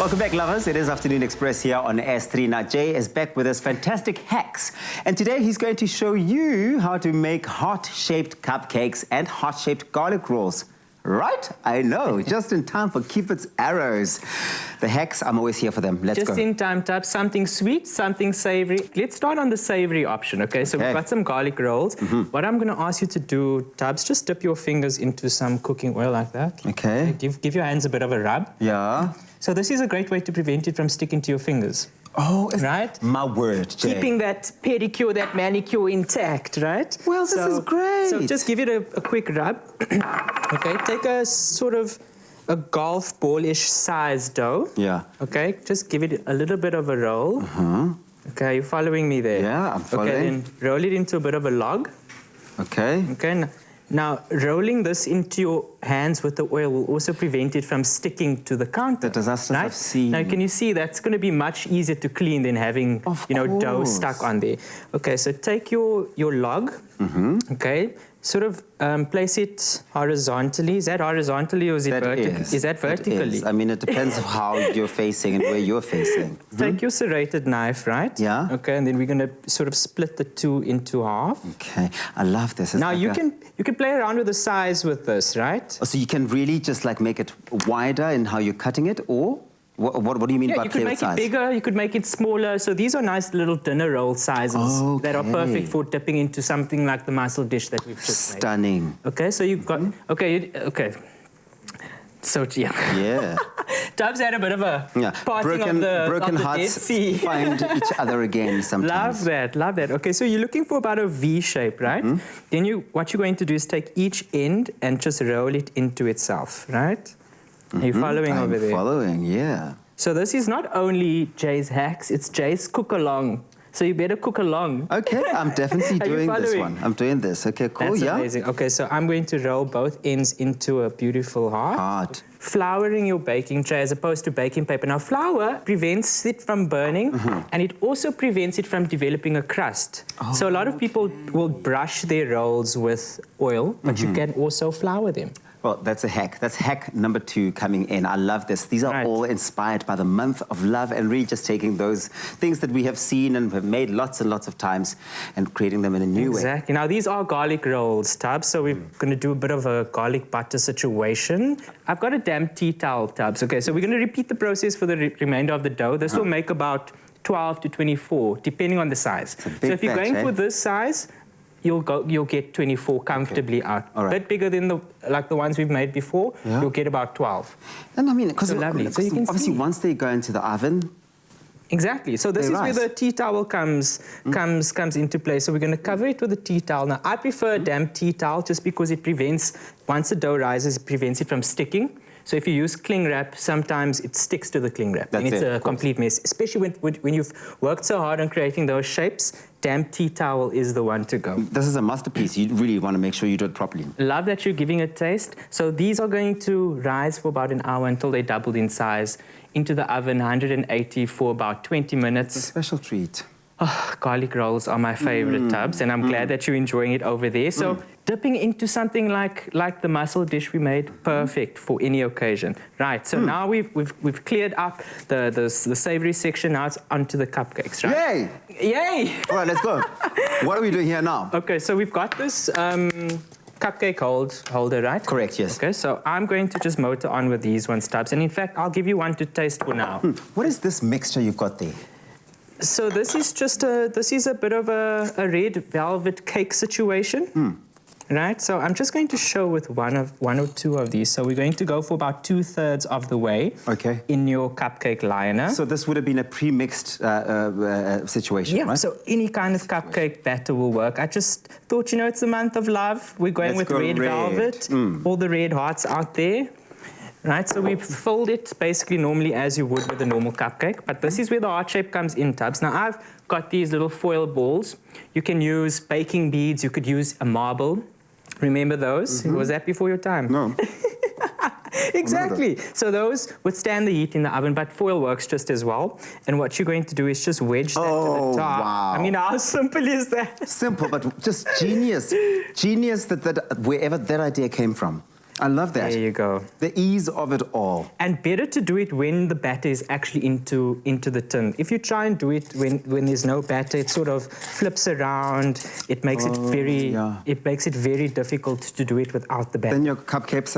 Welcome back, lovers. It is Afternoon Express here on S3. Now, Jay is back with his fantastic hacks. And today he's going to show you how to make heart-shaped cupcakes and heart-shaped garlic rolls. Right? I know. Just in time for Cupid's arrows. The hacks, I'm always here for them. Let's go. Just in time, Tubbs. Something sweet, something savory. Let's start on the savory option, okay? So we've got some garlic rolls. What I'm going to ask you to do, Tubbs, just dip your fingers into some cooking oil like that. Okay. Give your hands a bit of a rub. Yeah. So this is a great way to prevent it from sticking to your fingers. Oh, right? My word, Jay. Keeping that pedicure, that manicure intact, right? Well, this is great. So just give it a quick rub. Okay, take a sort of a golf ball-ish size dough. Yeah. Okay, just give it a little bit of a roll. Okay, you're following me there? Yeah, I'm following. Okay, then roll it into a bit of a log. Okay. Okay, now rolling this into your hands with the oil will also prevent it from sticking to the counter. The disasters I've seen. Now, can you see that's going to be much easier to clean than having, dough stuck on there. Okay, so take your log, okay, sort of place it horizontally. Is that horizontally or is it vertically? Is that vertically? I mean, it depends on how you're facing and where you're facing. Take your serrated knife, right? Yeah. Okay, and then we're going to sort of split the two into half. Okay, I love this. It's now, like you can play around with the size with this, right? So you can really just like make it wider in how you're cutting it, or what do you mean by play with size? You could make it bigger, you could make it smaller. So these are nice little dinner roll sizes that are perfect for dipping into something like the mussel dish that we've just made. Stunning. Okay, so you've got, okay. So, yeah. Yeah. Tubbs had a bit of a parting broken of the hearts Dead Sea. find each other again sometimes. Love that. Okay, so you're looking for about a V shape, right? Then what you're going to do is take each end and just roll it into itself, right? Are you following over there? I'm following, yeah. So this is not only Jay's hacks, it's Jay's cook-along. So you better cook along. Okay, I'm definitely doing this one. I'm doing this. Okay, cool, That's amazing. Okay, so I'm going to roll both ends into a beautiful heart. Flouring your baking tray as opposed to baking paper. Now, flour prevents it from burning, and it also prevents it from developing a crust. So a lot of people will brush their rolls with oil, but you can also flour them. Well, that's a hack. That's hack number 2 coming in. I love this. These are all inspired by the month of love and really just taking those things that we have seen and have made lots and lots of times and creating them in a new way. Exactly. Now, these are garlic rolls, Tubbs, so we're going to do a bit of a garlic butter situation. I've got a damp tea towel, Tubbs. Okay, so we're going to repeat the process for the remainder of the dough. This will make about 12 to 24, depending on the size. So if you're going for this size, you'll get 24 comfortably out. A bit bigger than the ones we've made before, you'll get about 12. And I mean, because so obviously once they go into the oven. Exactly. So this is where the tea towel comes into play. So we're going to cover it with a tea towel. Now, I prefer a damp tea towel just because it prevents, once the dough rises, it prevents it from sticking. So if you use cling wrap, sometimes it sticks to the cling wrap. And it's a complete mess, especially when you've worked so hard on creating those shapes. Damp tea towel is the one to go. This is a masterpiece. You really want to make sure you do it properly. Love that you're giving it taste. So these are going to rise for about an hour until they doubled in size. Into the oven, 180 for about 20 minutes. It's a special treat. Oh, garlic rolls are my favorite, Tubbs, and I'm glad that you're enjoying it over there. So dipping into something like the mussel dish we made, perfect for any occasion. Right, so now we've cleared up the savory section. Now it's onto the cupcakes, right? Yay! Yay! All right, let's go. What are we doing here now? Okay, so we've got this cupcake holder, right? Correct, yes. Okay, so I'm going to just motor on with these ones, Tubbs, and in fact, I'll give you one to taste for now. What is this mixture you've got there? So this is a bit of a red velvet cake situation, right? So I'm just going to show with one or two of these. So we're going to go for about 2/3 of the way in your cupcake liner. So this would have been a pre-mixed situation, right? So any kind of cupcake batter will work. I just thought, it's the month of love. We're going with red velvet, all the red hearts out there. Right, so we've filled it basically normally as you would with a normal cupcake, but this is where the heart shape comes in, Tubbs. Now, I've got these little foil balls. You can use baking beads. You could use a marble. Remember those? Was that before your time? No. Exactly. So those withstand the heat in the oven, but foil works just as well. And what you're going to do is just wedge that to the top. Wow. I mean, how simple is that? Simple, but just genius. Genius that wherever that idea came from. I love that. There you go. The ease of it all. And better to do it when the batter is actually into the tin. If you try and do it when there's no batter, it sort of flips around. It makes it very difficult to do it without the batter. Then your cupcakes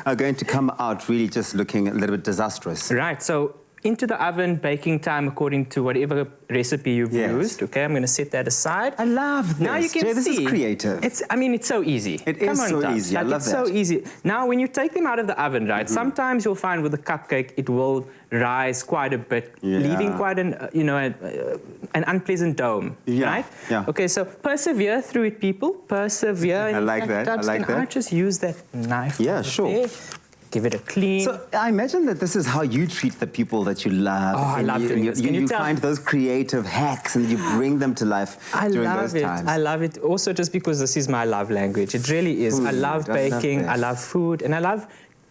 are going to come out really just looking a little bit disastrous. Right. So into the oven, baking time according to whatever recipe you've used. Okay, I'm going to set that aside. I love this. Now you can Jay, see. This is creative. It's so easy. It is so easy. I love that. It's so easy. Now, when you take them out of the oven, right, sometimes you'll find with a cupcake, it will rise quite a bit, leaving quite an, an unpleasant dome, right? Yeah. Okay, so persevere through it, people. Persevere. I like that. I like that. I just use that knife. Yeah, sure. There. Give it a clean. So I imagine that this is how you treat the people that you love. Oh, I love doing this. You find those creative hacks and you bring them to life during those times. I love it. Also, just because this is my love language. It really is. I love baking. I love food. And I love,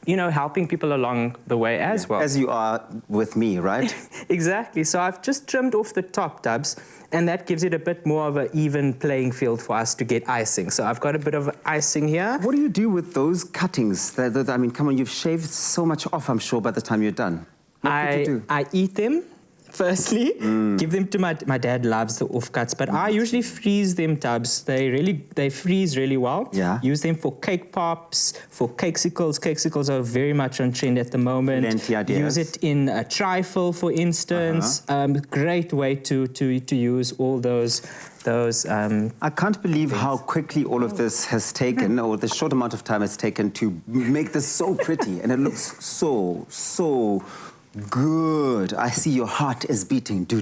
helping people along the way as well. As you are with me, right? Exactly. So I've just trimmed off the top tubs, and that gives it a bit more of an even playing field for us to get icing. So I've got a bit of icing here. What do you do with those cuttings? I mean, come on, you've shaved so much off, I'm sure, by the time you're done. What do you do? I eat them. Firstly, give them to my dad. Loves the offcuts, but I usually freeze them tubs. They freeze really well. Yeah. Use them for cake pops, for cakesicles. Cakesicles are very much on trend at the moment. Plenty ideas. Use it in a trifle, for instance. Great way to use all those. I can't believe how quickly all of this has taken, or the short amount of time it's taken to make this so pretty, and it looks so good. I see your heart is beating. Do.